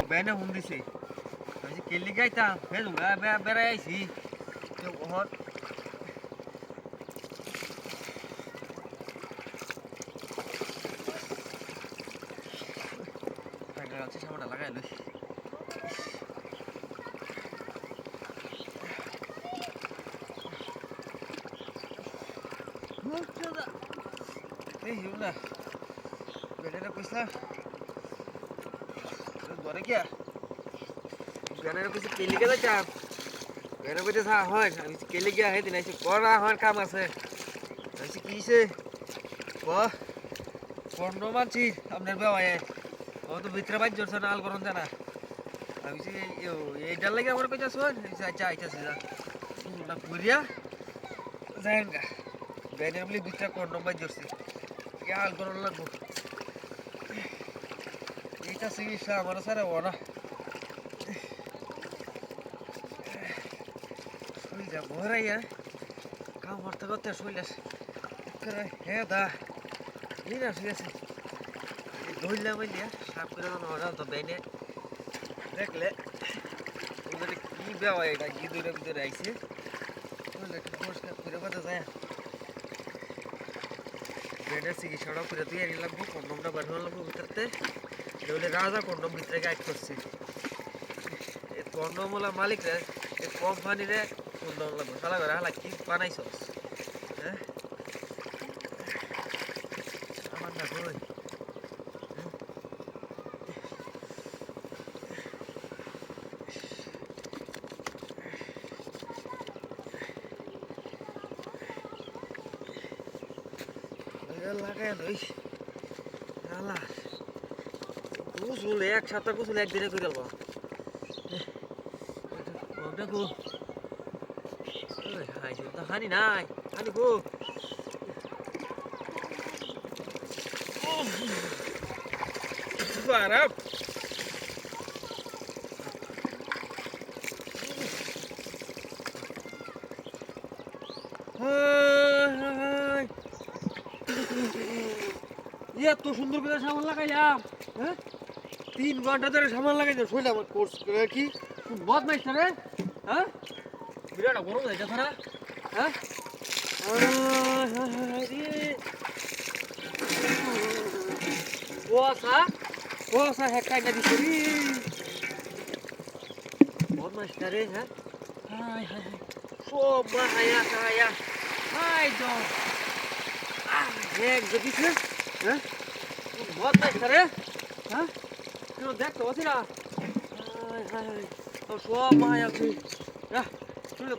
বেনে phone দিছে কেলি গাইতাম বেড়াই আইছি সামানটা লাগাই লই না বেড়াটা কইসলা ধরে গিয়া বেড়াটা কইছে কেলি গে যাইতাম বেড়া কইতে থা হয় আমি কেলি গিয়া হেদিন আইছি করা হওয়ার কাম আছে আইছি কিছে পনেরো মানছি আপনার বেওয়ায় ও তো ভিতরে বাইর জোরছে না আল করন জানা আমি এইটার লাগে আমার কইতা শোন আচ্ছা আইতাছি যা না পুরিয়া যাইন গা বেনের বলি ভিতরে কন্ডম বাইর জোরছে কি আল করন লাগবো এইটা চিকিৎসা আমার সারা ওনা শুই যা ভরাইয়া কাম করতে করতে শুইলে হে দা এই না ঠিক আছে ধরলাম বলিয়া সাপ করে ওরা তো বেনে দেখলে ওদের কি বেওয়া এটা কি দূরে ভিতরে আইছে পরিষ্কার করে কথা যায় বেনের চিকিৎসাটা করে তৈরি লাগবো কন্ডমটা বার হওয়া লাগবো ভিতরতে বলে রাজা কন্ডম ভিতরে গাইড করছে এই কন্ডমওয়ালা মালিকরা এই কোম্পানিরে কন্ডম লাগবে সালা করে হালা কি বানাইছ হ্যাঁ আমার না কই লাগাই লই আলা কুসুল এক সপ্তাহ কুসুল একদিনে করে দেবো দেখো হানি নাই হানি গো খারাপ এত সুন্দর করে সামান লাগাইলাম হ্যাঁ 3 ঘন্টা ধরে সামান লাগাইলাম শুইলাম কোর্স কি বদমাইশ রে হ্যাঁ বিরাট গরম হয়েছে তারা হ্যাঁ কুয়াশা হেকাই না দিছে বদমাইশ রে হ্যাঁ হাই হাই সব হায়া হায়া হাই তো এক যদি হ্যাঁ বদমাইশ রে হ্যাঁ তুই দেখতে পাচ্ছি না হাই হাই তো সব মায়া তুই তুই তো